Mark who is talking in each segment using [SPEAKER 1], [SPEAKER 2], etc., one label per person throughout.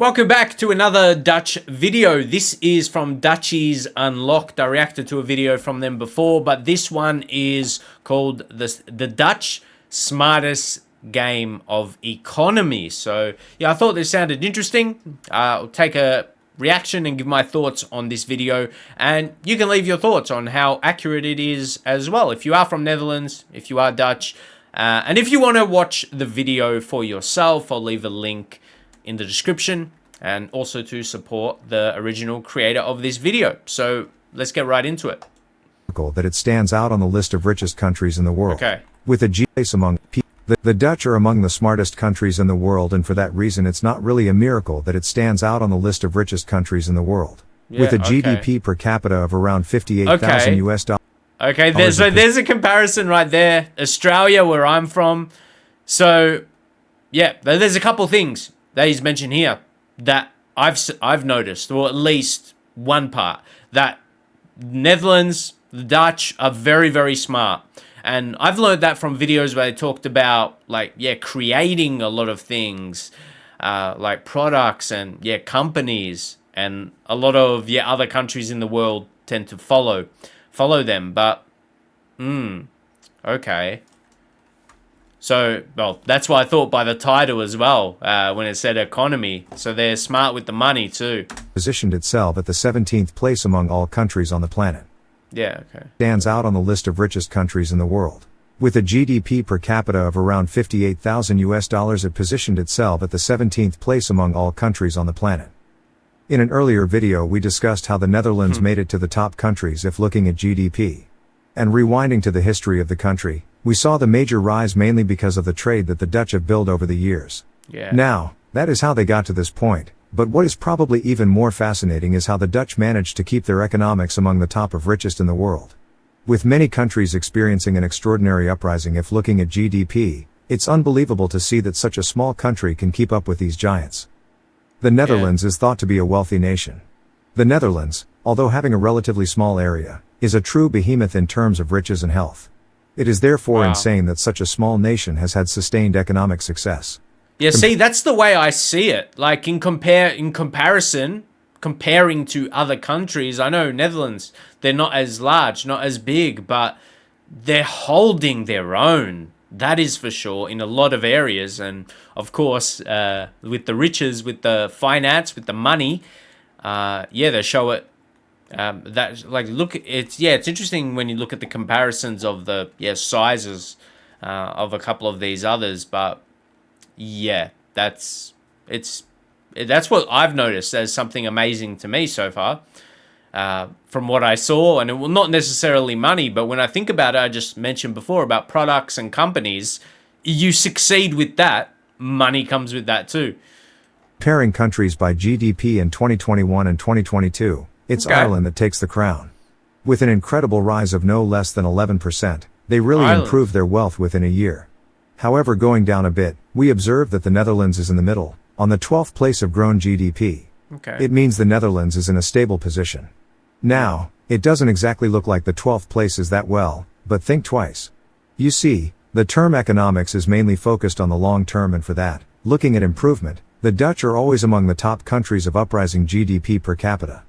[SPEAKER 1] Welcome back to another Dutch video. This is from Dutchies Unlocked. I reacted to a video from them before, but this one is called the Dutch Smartest Game of Economy. So yeah, I thought this sounded interesting. I'll take a reaction and give my thoughts on this video, and you can leave your thoughts on how accurate it is as well. If you are from Netherlands, if you are Dutch, and if you want to watch the video for yourself, I'll leave a link in the description, and also to support the original creator of this video. So let's get right into it.
[SPEAKER 2] That it stands out on the list of richest countries in the world.
[SPEAKER 1] Okay.
[SPEAKER 2] With a G place among the Dutch are among the smartest countries in the world, and for that reason it's not really a miracle that it stands out on the list of richest countries in the world.
[SPEAKER 1] Yeah,
[SPEAKER 2] with a GDP per capita of around 58,000 US dollars.
[SPEAKER 1] Okay, there's a comparison right there. Australia, where I'm from. So yeah, there's a couple things that he's mentioned here that I've noticed, or at least one part, that Netherlands, the Dutch are very, very smart. And I've learned that from videos where they talked about, like, yeah, creating a lot of things, like products and, yeah, companies. And a lot of, yeah, other countries in the world tend to follow them. But, okay. So, well, that's what I thought by the title as well, when it said economy. So they're smart with the money too.
[SPEAKER 2] Positioned itself at the 17th place among all countries on the planet.
[SPEAKER 1] Yeah, okay.
[SPEAKER 2] Stands out on the list of richest countries in the world. With a GDP per capita of around 58,000 US dollars, it positioned itself at the 17th place among all countries on the planet. In an earlier video we discussed how the Netherlands made it to the top countries if looking at GDP. And rewinding to the history of the country, we saw the major rise mainly because of the trade that the Dutch have built over the years.
[SPEAKER 1] Yeah.
[SPEAKER 2] Now, that is how they got to this point, but what is probably even more fascinating is how the Dutch managed to keep their economics among the top of richest in the world. With many countries experiencing an extraordinary uprising if looking at GDP, it's unbelievable to see that such a small country can keep up with these giants. The Netherlands is thought to be a wealthy nation. The Netherlands, although having a relatively small area, is a true behemoth in terms of riches and health. It is therefore insane that such a small nation has had sustained economic success.
[SPEAKER 1] Yeah, see, that's the way I see it. Like comparing to other countries, I know Netherlands, they're not as large, not as big, but they're holding their own. That is for sure in a lot of areas. And of course, with the riches, with the finance, with the money, yeah, they show it. That, like, look, it's interesting when you look at the comparisons of the sizes of a couple of these others, but yeah, that's what I've noticed as something amazing to me so far, from what I saw. And it will not necessarily money, but when I think about it, I just mentioned before about products and companies. You succeed with that, money comes with that too.
[SPEAKER 2] Comparing countries by GDP in 2021 and 2022, it's Ireland that takes the crown. With an incredible rise of no less than 11%, they really improved their wealth within a year. However, going down a bit, we observe that the Netherlands is in the middle, on the 12th place of grown GDP. It means the Netherlands is in a stable position. Now, it doesn't exactly look like the 12th place is that well, but think twice. You see, the term economics is mainly focused on the long term, and for that, looking at improvement, the Dutch are always among the top countries of uprising GDP per capita.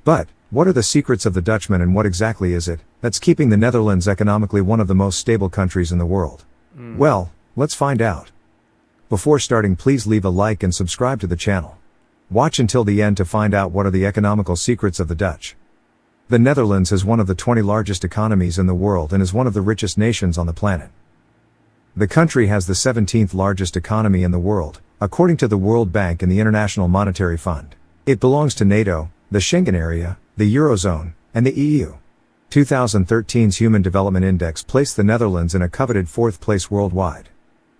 [SPEAKER 2] But, what are the secrets of the Dutchman, and what exactly is it that's keeping the Netherlands economically one of the most stable countries in the world? Well, let's find out. Before starting, please leave a like and subscribe to the channel. Watch until the end to find out what are the economical secrets of the Dutch. The Netherlands is one of the 20 largest economies in the world and is one of the richest nations on the planet. The country has the 17th largest economy in the world, according to the World Bank and the International Monetary Fund. It belongs to NATO, the Schengen area, the Eurozone, and the EU. 2013's Human Development Index placed the Netherlands in a coveted 4th place worldwide.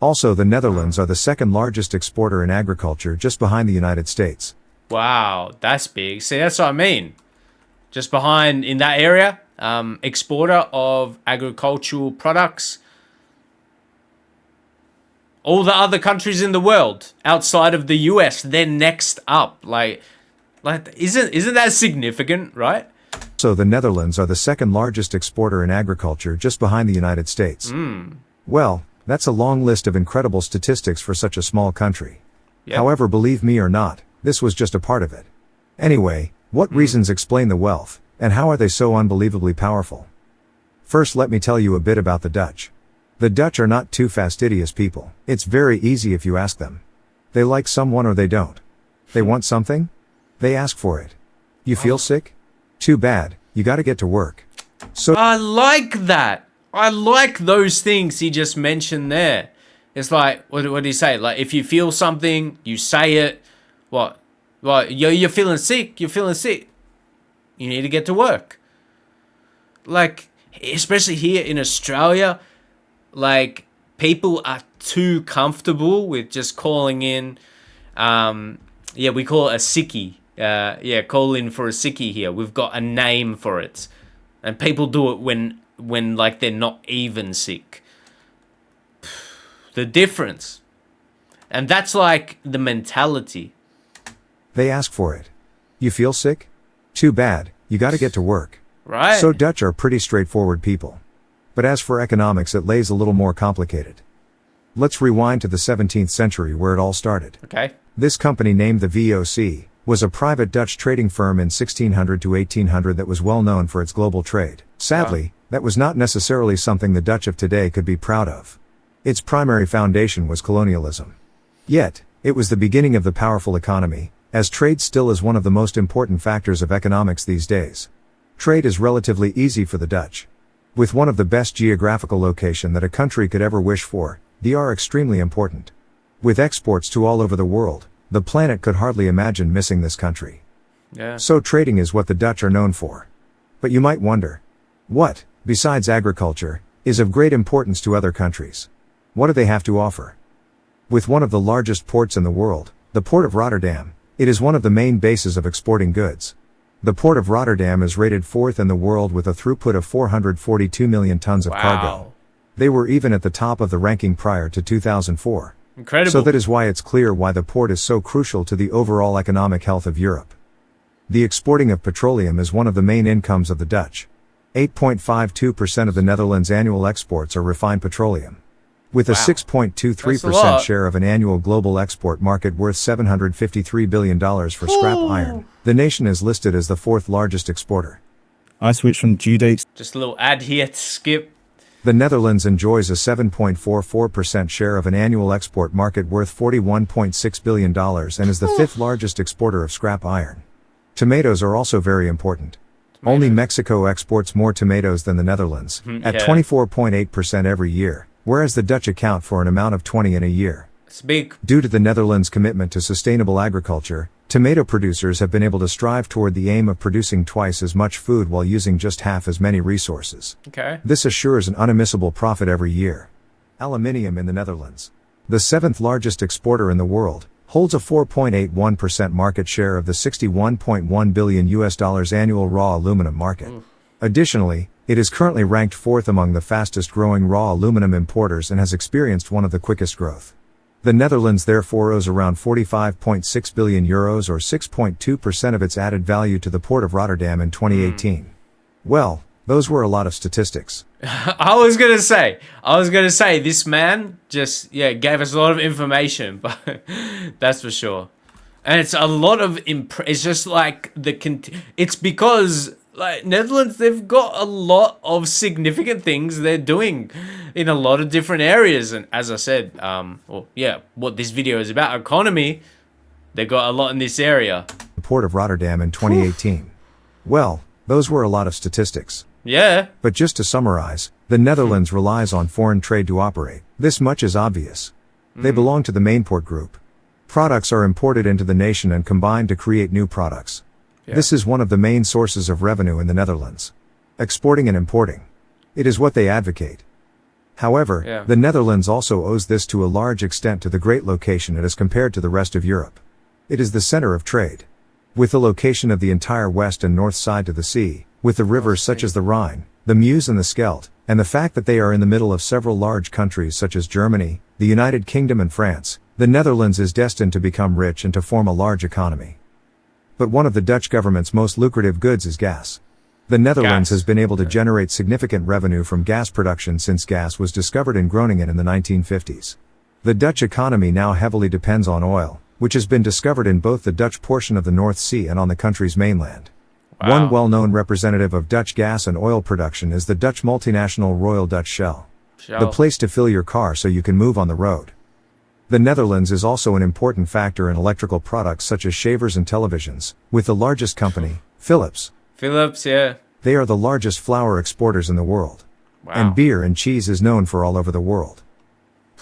[SPEAKER 2] Also, the Netherlands are the second largest exporter in agriculture, just behind the United States.
[SPEAKER 1] Wow, that's big. See, that's what I mean. Just behind in that area, exporter of agricultural products. All the other countries in the world outside of the US, they're next up. Like isn't that significant, right?
[SPEAKER 2] So the Netherlands are the second largest exporter in agriculture, just behind the United States. Well, that's a long list of incredible statistics for such a small country. However, believe me or not, This was just a part of it. Anyway, what reasons explain the wealth, and how are they so unbelievably powerful? First, let me tell you a bit about the Dutch. The Dutch are not too fastidious people. It's very easy if you ask them. They like someone or they don't. They want something? They ask for it. You feel sick? Too bad, you gotta get to work. So
[SPEAKER 1] I like that. I like those things he just mentioned there. It's like, what did he say? Like, if you feel something, you say it. What? Well, you're feeling sick. You're feeling sick. You need to get to work. Like, especially here in Australia, like, people are too comfortable with just calling in. We call it a sickie. Call in for a sickie here. We've got a name for it. And people do it when like they're not even sick. The difference. And that's like the mentality.
[SPEAKER 2] they ask for it. You feel sick? Too bad, you gotta get to work.
[SPEAKER 1] Right.
[SPEAKER 2] So Dutch are pretty straightforward people. But as for economics, it lays a little more complicated. Let's rewind to the 17th century where it all started.
[SPEAKER 1] Okay.
[SPEAKER 2] This company, named the VOC, was a private Dutch trading firm in 1600 to 1800 that was well known for its global trade. Sadly, that was not necessarily something the Dutch of today could be proud of. Its primary foundation was colonialism. Yet, it was the beginning of the powerful economy, as trade still is one of the most important factors of economics these days. Trade is relatively easy for the Dutch. With one of the best geographical location that a country could ever wish for, they are extremely important. With exports to all over the world, the planet could hardly imagine missing this country.
[SPEAKER 1] Yeah.
[SPEAKER 2] So trading is what the Dutch are known for. But you might wonder, what, besides agriculture, is of great importance to other countries? What do they have to offer? With one of the largest ports in the world, the Port of Rotterdam, it is one of the main bases of exporting goods. The Port of Rotterdam is rated 4th in the world with a throughput of 442 million tons of cargo. They were even at the top of the ranking prior to 2004.
[SPEAKER 1] Incredible.
[SPEAKER 2] So that is why it's clear why the port is so crucial to the overall economic health of Europe. The exporting of petroleum is one of the main incomes of the Dutch. 8.52% of the Netherlands' annual exports are refined petroleum. With a 6.23% share of an annual global export market worth $753 billion for scrap iron, the nation is listed as the 4th largest exporter.
[SPEAKER 3] I switched from due dates.
[SPEAKER 1] Just a little ad here to skip.
[SPEAKER 2] The Netherlands enjoys a 7.44% share of an annual export market worth $41.6 billion and is the 5th largest exporter of scrap iron. Tomatoes are also very important. Only Mexico exports more tomatoes than the Netherlands, at 24.8% every year, whereas the Dutch account for an amount of 20 in a year.
[SPEAKER 1] It's big.
[SPEAKER 2] Due to the Netherlands' commitment to sustainable agriculture, tomato producers have been able to strive toward the aim of producing twice as much food while using just half as many resources.
[SPEAKER 1] Okay.
[SPEAKER 2] This assures an unmissable profit every year. Aluminium in the Netherlands, the 7th largest exporter in the world, holds a 4.81% market share of the $61.1 billion annual raw aluminum market. Additionally, it is currently ranked 4th among the fastest growing raw aluminum importers and has experienced one of the quickest growth. The Netherlands therefore owes around €45.6 billion or 6.2% of its added value to the Port of Rotterdam in 2018. Well, those were a lot of statistics.
[SPEAKER 1] I was gonna say this man just gave us a lot of information, but that's for sure. And it's a lot of it's just like it's because like Netherlands, they've got a lot of significant things they're doing in a lot of different areas, and as I said, what this video is about, economy, they got a lot in this area.
[SPEAKER 2] The Port of Rotterdam in 2018. Well, those were a lot of statistics.
[SPEAKER 1] Yeah.
[SPEAKER 2] But just to summarize, the Netherlands relies on foreign trade to operate. This much is obvious. They belong to the main port group. Products are imported into the nation and combined to create new products. Yeah. This is one of the main sources of revenue in the Netherlands. Exporting and importing. It is what they advocate. However, the Netherlands also owes this to a large extent to the great location it is compared to the rest of Europe. It is the center of trade. With the location of the entire west and north side to the sea, with the rivers such as the Rhine, the Meuse and the Scheldt, and the fact that they are in the middle of several large countries such as Germany, the United Kingdom and France, the Netherlands is destined to become rich and to form a large economy. But one of the Dutch government's most lucrative goods is gas. The Netherlands has been able to generate significant revenue from gas production since gas was discovered in Groningen in the 1950s. The Dutch economy now heavily depends on oil, which has been discovered in both the Dutch portion of the North Sea and on the country's mainland.
[SPEAKER 1] Wow.
[SPEAKER 2] One well-known representative of Dutch gas and oil production is the Dutch multinational Royal Dutch Shell. The place to fill your car so you can move on the road. The Netherlands is also an important factor in electrical products such as shavers and televisions, with the largest company, Philips.
[SPEAKER 1] Philips, yeah.
[SPEAKER 2] They are the largest flour exporters in the world.
[SPEAKER 1] Wow.
[SPEAKER 2] And beer and cheese is known for all over the world.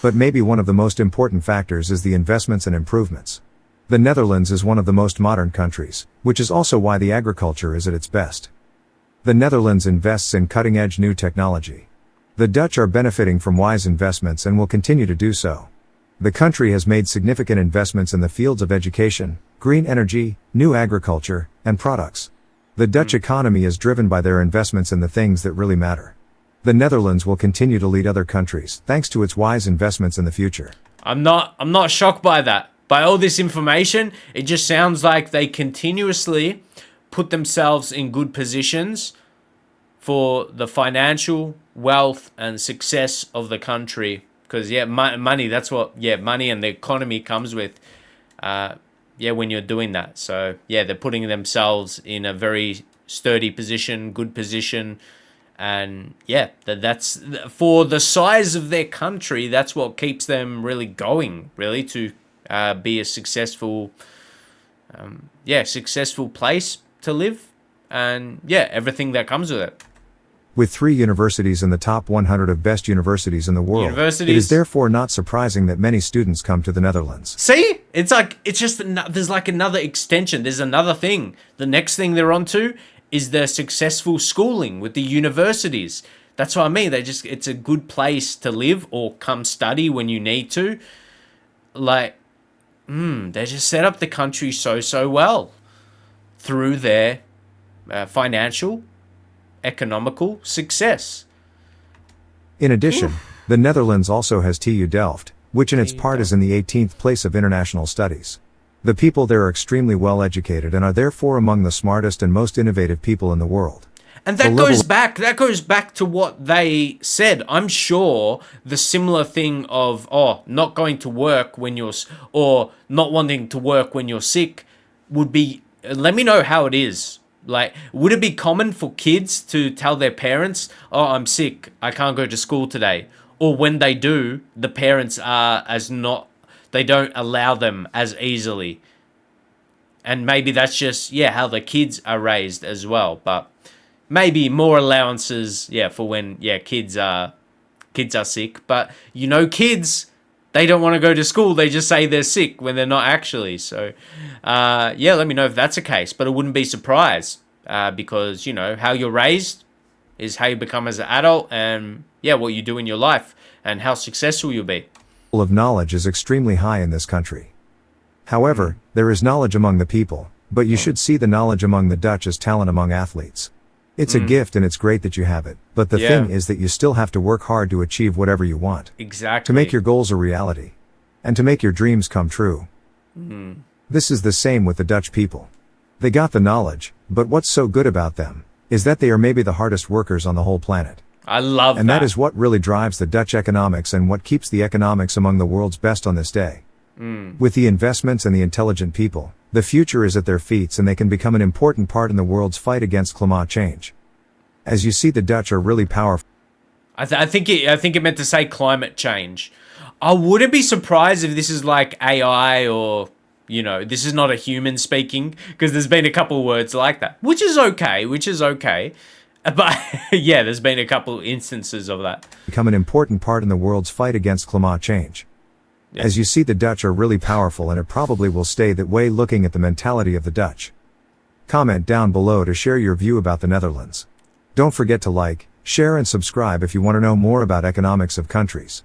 [SPEAKER 2] But maybe one of the most important factors is the investments and improvements. The Netherlands is one of the most modern countries, which is also why the agriculture is at its best. The Netherlands invests in cutting-edge new technology. The Dutch are benefiting from wise investments and will continue to do so. The country has made significant investments in the fields of education, green energy, new agriculture, and products. The Dutch economy is driven by their investments in the things that really matter. The Netherlands will continue to lead other countries thanks to its wise investments in the future.
[SPEAKER 1] I'm not shocked by that. By all this information, it just sounds like they continuously put themselves in good positions for the financial wealth and success of the country. Because, money, that's what, money and the economy comes with, when you're doing that. So, they're putting themselves in a very sturdy position, good position. And, that's, for the size of their country, that's what keeps them really going, really, to be a successful, successful place to live. And, everything that comes with it.
[SPEAKER 2] With 3 universities in the top 100 of best universities in the world, it is therefore not surprising that many students come to the Netherlands.
[SPEAKER 1] See? It's just, there's like another extension. There's another thing. The next thing they're onto is the successful schooling with the universities. That's what I mean. It's a good place to live or come study when you need to. Like, they just set up the country so well through their financial, economical success.
[SPEAKER 2] In addition, the Netherlands also has TU Delft, which in its part is in the 18th place of international studies. The people there are extremely well educated and are therefore among the smartest and most innovative people in the world.
[SPEAKER 1] And that goes back to what they said. I'm sure the similar thing of not going to work when you're or not wanting to work when you're sick would be, let me know how it is. Like, would it be common for kids to tell their parents, I'm sick, I can't go to school today? Or when they do, the parents they don't allow them as easily. And maybe that's just, how the kids are raised as well. But maybe more allowances, for when, kids are sick. But, kids, they don't want to go to school. They just say they're sick when they're not actually. So, let me know if that's the case. But I wouldn't be surprised because, how you're raised is how you become as an adult and, what you do in your life and how successful you'll be.
[SPEAKER 2] The level of knowledge is extremely high in this country. However, there is knowledge among the people, but you should see the knowledge among the Dutch as talent among athletes. It's a gift and it's great that you have it, but the thing is that you still have to work hard to achieve whatever you want.
[SPEAKER 1] Exactly.
[SPEAKER 2] To make your goals a reality. And to make your dreams come true. This is the same with the Dutch people. They got the knowledge, but what's so good about them is that they are maybe the hardest workers on the whole planet.
[SPEAKER 1] I love that.
[SPEAKER 2] And that is what really drives the Dutch economics and what keeps the economics among the world's best on this day. With the investments and the intelligent people, the future is at their feet and they can become an important part in the world's fight against climate change. As you see, the Dutch are really powerful.
[SPEAKER 1] I think it meant to say climate change. I wouldn't be surprised if this is like AI or, this is not a human speaking, because there's been a couple words like that, which is okay. But there's been a couple instances of that.
[SPEAKER 2] Become an important part in the world's fight against climate change. Yeah. As you see, the Dutch are really powerful and it probably will stay that way looking at the mentality of the Dutch. Comment down below to share your view about the Netherlands. Don't forget to like, share and subscribe if you want to know more about economics of countries.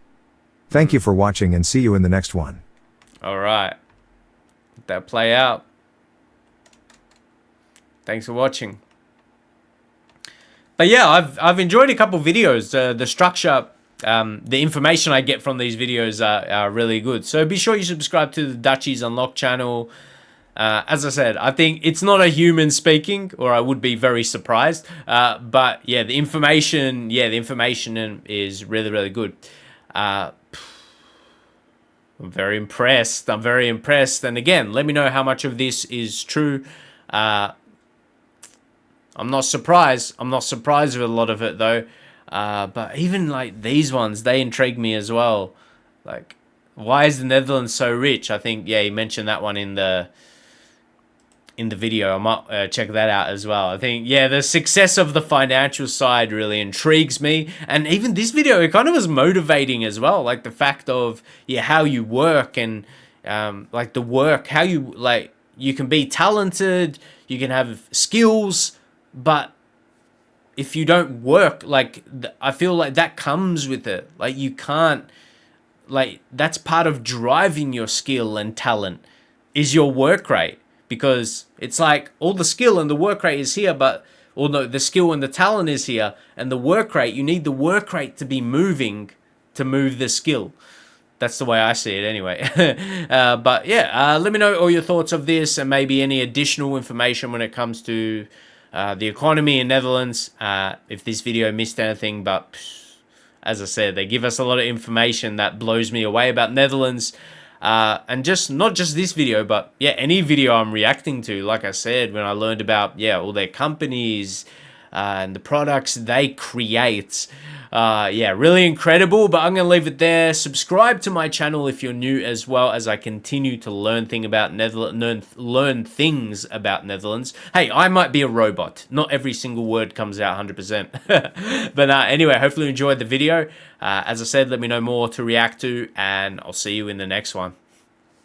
[SPEAKER 2] Thank you for watching and see you in the next one.
[SPEAKER 1] Alright. Let that play out. Thanks for watching. But I've enjoyed a couple videos. The structure, the information I get from these videos are really good. So be sure you subscribe to the Dutchies Unlocked channel. As I said, I think it's not a human speaking, or I would be very surprised. But the information is really, really good. I'm very impressed. I'm very impressed. And again, let me know how much of this is true. I'm not surprised. I'm not surprised with a lot of it though. But even like these ones, they intrigue me as well. Like, why is the Netherlands so rich? I think, yeah, he mentioned that one in the video. I might check that out as well. I think, yeah, the success of the financial side really intrigues me. And even this video, it kind of was motivating as well. Like the fact of, yeah, how you work and like the work, how you, like, you can be talented, you can have skills, but if you don't work, like, I feel like that comes with it. Like, you can't, like, that's part of driving your skill and talent is your work rate. Because it's like all the skill and the work rate is here, but although the skill and the talent is here, and the work rate, you need the work rate to be moving to move the skill. That's the way I see it anyway. But yeah, let me know all your thoughts of this and maybe any additional information when it comes to the economy in Netherlands. If this video missed anything, but as I said, they give us a lot of information that blows me away about Netherlands. And just not just this video, but yeah, any video I'm reacting to. Like I said, when I learned about, yeah, all their companies and the products they create, yeah, really incredible. But I'm gonna leave it there. Subscribe to my channel if you're new as well, as I continue to learn things about Netherlands. Hey, I might be a robot. Not every single word comes out 100%. But anyway, hopefully you enjoyed the video. As I said, let me know more to react to, and I'll see you in the next one.